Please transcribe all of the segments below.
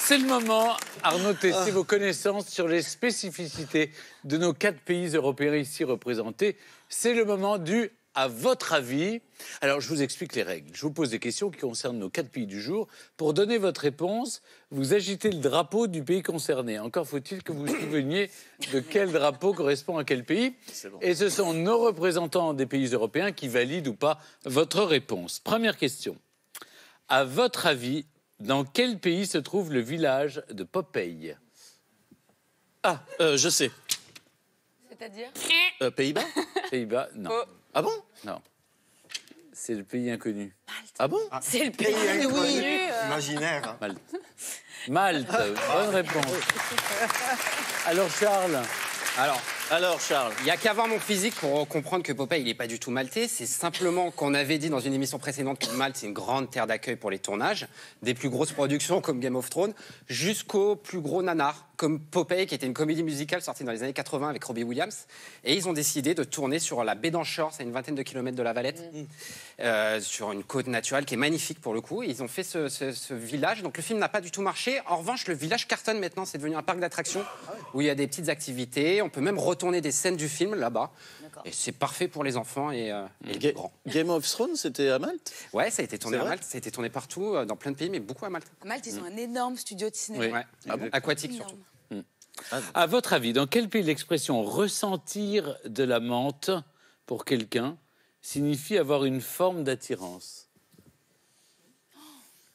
C'est le moment, Arnaud, de tester vos connaissances sur les spécificités de nos 4 pays européens ici représentés. C'est le moment du « à votre avis ». Alors, je vous explique les règles. Je vous pose des questions qui concernent nos 4 pays du jour. Pour donner votre réponse, vous agitez le drapeau du pays concerné. Encore faut-il que vous vous souveniez de quel drapeau correspond à quel pays. Bon. Et ce sont nos représentants des pays européens qui valident ou pas votre réponse. Première question. À votre avis, dans quel pays se trouve le village de Popeye? Ah, je sais. C'est-à-dire Pays-Bas. Pays-Bas, non. Oh. Ah bon? Non. C'est le pays inconnu. Ah bon? C'est le pays inconnu. Imaginaire. Malte. Malte, bonne réponse. Alors Charles? Alors, Charles. Il n'y a qu'à voir mon physique pour comprendre que Popeye, il n'est pas du tout maltais. C'est simplement qu'on avait dit dans une émission précédente que Malte, c'est une grande terre d'accueil pour les tournages. Des plus grosses productions comme Game of Thrones, jusqu'aux plus gros nanars, comme Popeye, qui était une comédie musicale sortie dans les années 80 avec Robbie Williams. Et ils ont décidé de tourner sur la baie d'Anchor, c'est une vingtaine de kilomètres de La Valette, sur une côte naturelle qui est magnifique pour le coup. Et ils ont fait ce village. Donc le film n'a pas du tout marché. En revanche, le village cartonne maintenant. C'est devenu un parc d'attractions où il y a des petites activités. On peut même retourner des scènes du film là-bas. Et c'est parfait pour les enfants et les grands. Game of Thrones, c'était à Malte? Ouais, ça a été tourné à Malte. Ça a été tourné partout, dans plein de pays, mais beaucoup à Malte. À Malte, ils ont un énorme studio de cinéma. Oui. Ouais. Ah bon? Aquatique Énorme. surtout. À votre avis, dans quel pays l'expression « ressentir de la menthe » pour quelqu'un signifie avoir une forme d'attirance?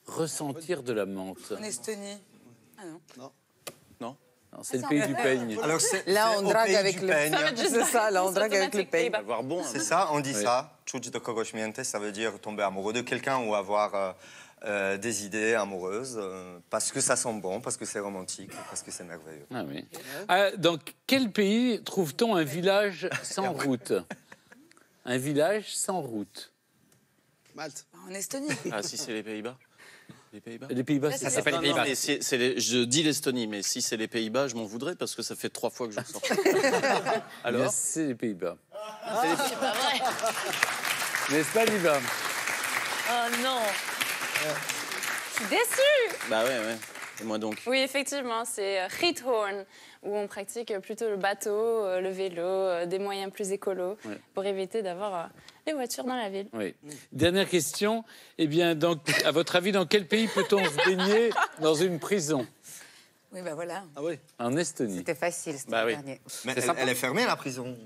Ressentir de la menthe. En Estonie. Ah non. Non, c'est le pays du peigne. Alors Là, on au drague pays avec du le peigne. C'est ça, là, on drague avec le pain. Avoir bon. C'est ça, on dit Oui. ça. Czuć do kogoś mięte, ça veut dire tomber amoureux de quelqu'un ou avoir des idées amoureuses, parce que ça sent bon, parce que c'est romantique, parce que c'est merveilleux. Ah oui. Dans quel pays trouve-t-on un village sans route? Un village sans route. Malte. En Estonie. Ah, si c'est les Pays-Bas. Les Pays-Bas. Les Pays-Bas, Là, c'est Ça ça. s'appelle les Non, Pays-Bas. mais je dis l'Estonie, mais si c'est les Pays-Bas, je m'en voudrais parce que ça fait 3 fois que je le sens. Alors, Alors, c'est les Pays-Bas. C'est pas vrai. N'est-ce pas, Liba? Oh non. Je suis déçue. bah ouais. Et moi donc. Oui, effectivement, c'est Giethoorn, où on pratique plutôt le bateau, le vélo, des moyens plus écolos, Ouais. pour éviter d'avoir les voitures dans la ville. Oui. Dernière question. Eh bien, à votre avis, dans quel pays peut-on se baigner dans une prison? Oui, bah voilà. Ah oui. En Estonie. C'était facile, c'était Bah le oui. dernier. Mais sympa. elle est fermée, la prison.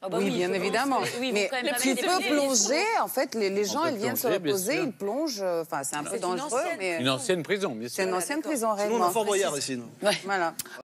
Oh bah Oui, bien évidemment. Oui, Mais quand même tu peux plonger, en fait, les gens, peut ils viennent se plonger, bien reposer, sûr. ils plongent. Enfin, c'est un peu une dangereux, ancienne- mais Une ancienne prison, bien sûr. c'est une ancienne prison, Nous, on réellement. a Fort Boyard ici, nous. Voilà.